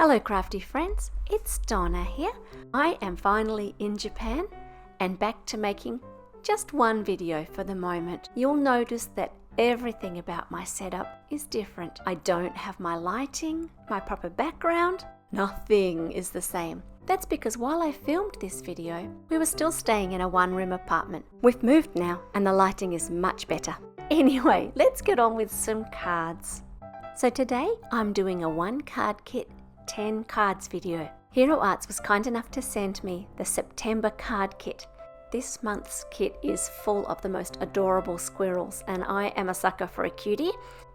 Hello crafty friends, it's Donna here. I am finally in Japan and back to making just one video for the moment. You'll notice that everything about my setup is different. I don't have my lighting, my proper background, nothing is the same. That's because while I filmed this video, we were still staying in a one-room apartment. We've moved now and the lighting is much better. Anyway, let's get on with some cards. So today I'm doing a 1-card kit 10 cards video. Hero Arts was kind enough to send me the September card kit. This month's kit is full of the most adorable squirrels and I am a sucker for a cutie,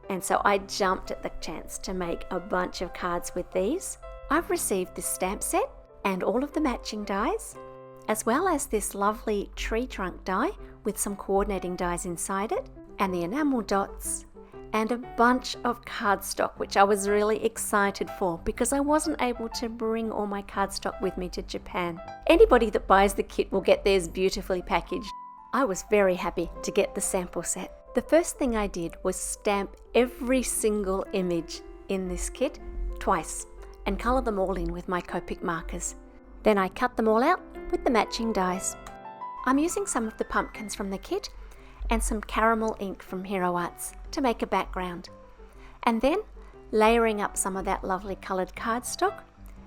and so I jumped at the chance to make a bunch of cards with these. I've received this stamp set and all of the matching dies, as well as this lovely tree trunk die with some coordinating dies inside it, and the enamel dots, and a bunch of cardstock, which I was really excited for because I wasn't able to bring all my cardstock with me to Japan. Anybody that buys the kit will get theirs beautifully packaged. I was very happy to get the sample set. The first thing I did was stamp every single image in this kit twice and colour them all in with my Copic markers. Then I cut them all out with the matching dies. I'm using some of the pumpkins from the kit and some caramel ink from Hero Arts to make a background, and then layering up some of that lovely coloured cardstock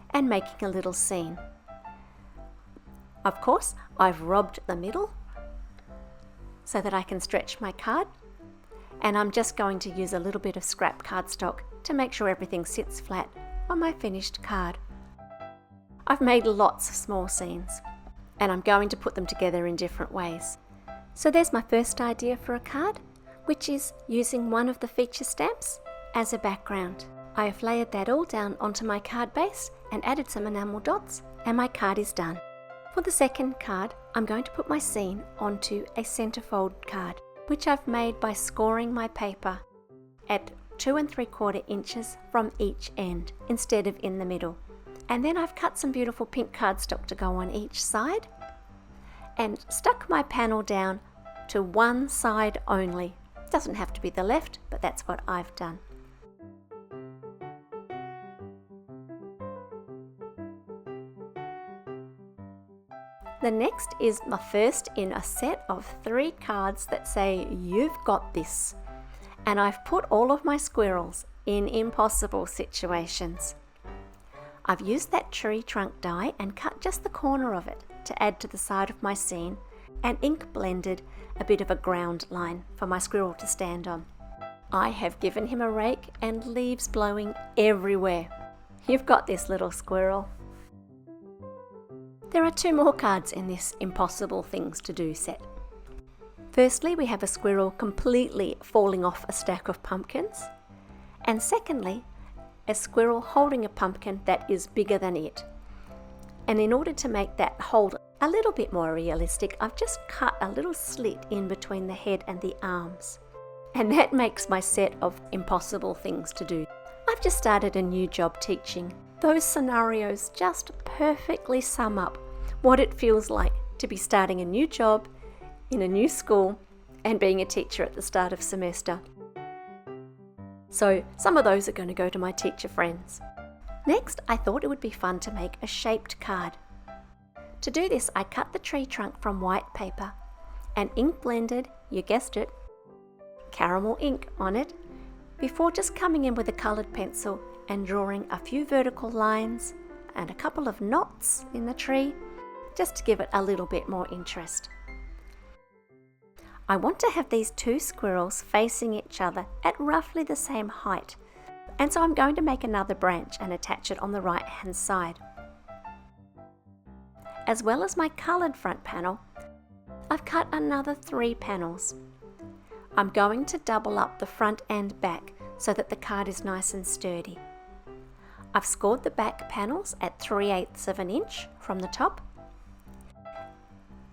and making a little scene. Of course, I've robbed the middle so that I can stretch my card, and I'm just going to use a little bit of scrap cardstock to make sure everything sits flat on my finished card. I've made lots of small scenes and I'm going to put them together in different ways. So there's my first idea for a card, which is using one of the feature stamps as a background. I have layered that all down onto my card base and added some enamel dots, and my card is done. For the second card, I'm going to put my scene onto a centerfold card, which I've made by scoring my paper at 2 3/4 inches from each end instead of in the middle. And then I've cut some beautiful pink cardstock to go on each side and stuck my panel down to one side only. Doesn't have to be the left, but that's what I've done. The next is my first in a set of 3 cards that say, "You've got this." And I've put all of my squirrels in impossible situations. I've used that tree trunk die and cut just the corner of it to add to the side of my scene, and ink blended a bit of a ground line for my squirrel to stand on. I have given him a rake and leaves blowing everywhere. You've got this, little squirrel. There are 2 more cards in this impossible things to do set. Firstly, we have a squirrel completely falling off a stack of pumpkins, and secondly, a squirrel holding a pumpkin that is bigger than it. And in order to make that hold a little bit more realistic, I've just cut a little slit in between the head and the arms. And that makes my set of impossible things to do. I've just started a new job teaching. Those scenarios just perfectly sum up what it feels like to be starting a new job in a new school and being a teacher at the start of semester. So some of those are going to go to my teacher friends. Next, I thought it would be fun to make a shaped card. To do this, I cut the tree trunk from white paper and ink blended, you guessed it, caramel ink on it, before just coming in with a coloured pencil and drawing a few vertical lines and a couple of knots in the tree, just to give it a little bit more interest. I want to have these 2 squirrels facing each other at roughly the same height, and so I'm going to make another branch and attach it on the right hand side. As well as my coloured front panel, I've cut another 3 panels. I'm going to double up the front and back so that the card is nice and sturdy. I've scored the back panels at 3/8 of an inch from the top.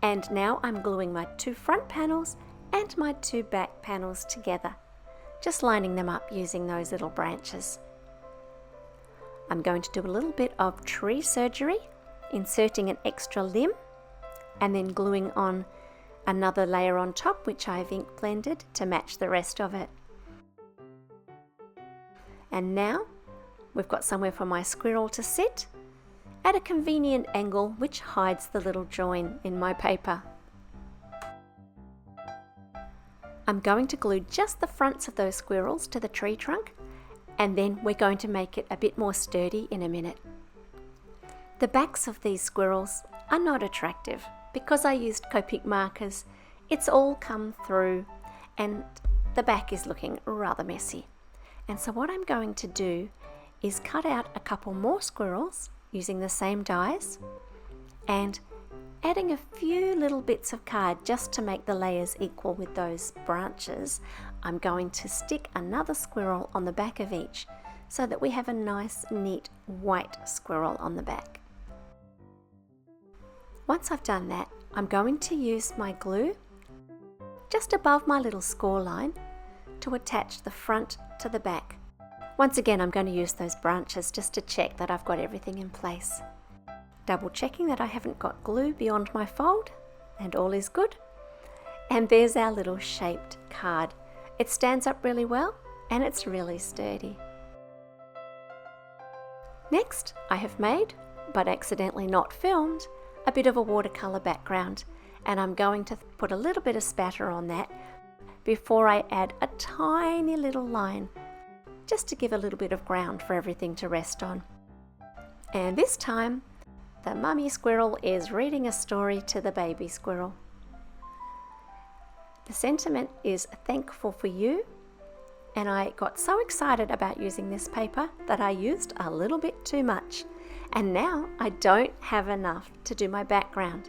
And now I'm gluing my 2 front panels and my 2 back panels together, just lining them up using those little branches. I'm going to do a little bit of tree surgery, inserting an extra limb and then gluing on another layer on top, which I've ink blended to match the rest of it. And now we've got somewhere for my squirrel to sit at a convenient angle which hides the little join in my paper. I'm going to glue just the fronts of those squirrels to the tree trunk, and then we're going to make it a bit more sturdy in a minute. The backs of these squirrels are not attractive because I used Copic markers. It's all come through and the back is looking rather messy. And so what I'm going to do is cut out a couple more squirrels using the same dies and adding a few little bits of card just to make the layers equal with those branches. I'm going to stick another squirrel on the back of each so that we have a nice neat white squirrel on the back. Once I've done that, I'm going to use my glue just above my little score line to attach the front to the back. Once again, I'm going to use those branches just to check that I've got everything in place. Double checking that I haven't got glue beyond my fold, and all is good. And there's our little shaped card. It stands up really well and it's really sturdy. Next, I have made, but accidentally not filmed, a bit of a watercolor background, and I'm going to put a little bit of spatter on that before I add a tiny little line just to give a little bit of ground for everything to rest on. And this time the mummy squirrel is reading a story to the baby squirrel. The sentiment is thankful for you, and I got so excited about using this paper that I used a little bit too much, and now I don't have enough to do my background.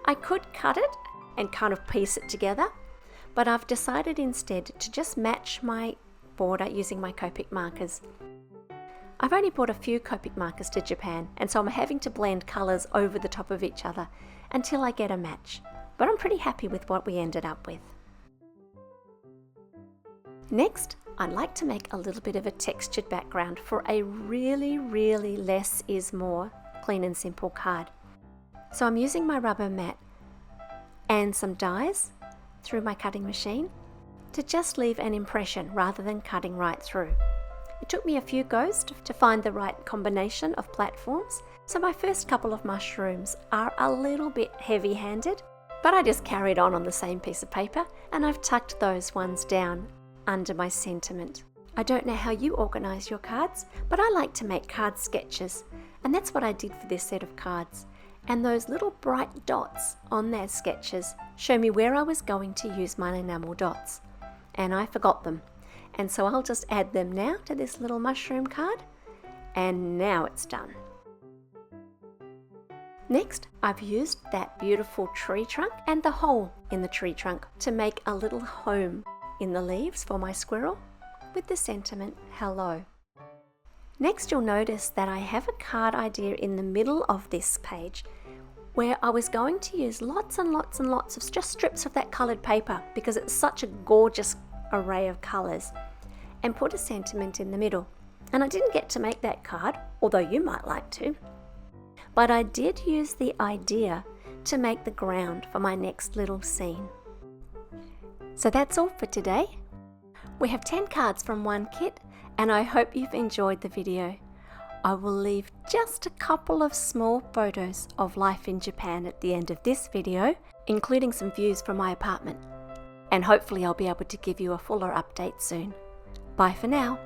I could cut it and kind of piece it together, but I've decided instead to just match my border using my Copic markers. I've only brought a few Copic markers to Japan, and so I'm having to blend colours over the top of each other until I get a match, but I'm pretty happy with what we ended up with. Next, I'd like to make a little bit of a textured background for a really less is more clean and simple card. So I'm using my rubber mat and some dies through my cutting machine to just leave an impression rather than cutting right through. It took me a few goes to find the right combination of platforms, so my first couple of mushrooms are a little bit heavy-handed, but I just carried on the same piece of paper, and I've tucked those ones down under my sentiment. I don't know how you organise your cards, but I like to make card sketches, and that's what I did for this set of cards. And those little bright dots on their sketches show me where I was going to use my enamel dots, and I forgot them. And so I'll just add them now to this little mushroom card, and now it's done. Next, I've used that beautiful tree trunk and the hole in the tree trunk to make a little home in the leaves for my squirrel with the sentiment hello. Next, you'll notice that I have a card idea in the middle of this page where I was going to use lots and lots of just strips of that coloured paper because it's such a gorgeous array of colours, and put a sentiment in the middle. And I didn't get to make that card, although you might like to, but I did use the idea to make the ground for my next little scene. So that's all for today. We have 10 cards from one kit, and I hope you've enjoyed the video. I will leave just a couple of small photos of life in Japan at the end of this video, including some views from my apartment. And hopefully I'll be able to give you a fuller update soon. Bye for now.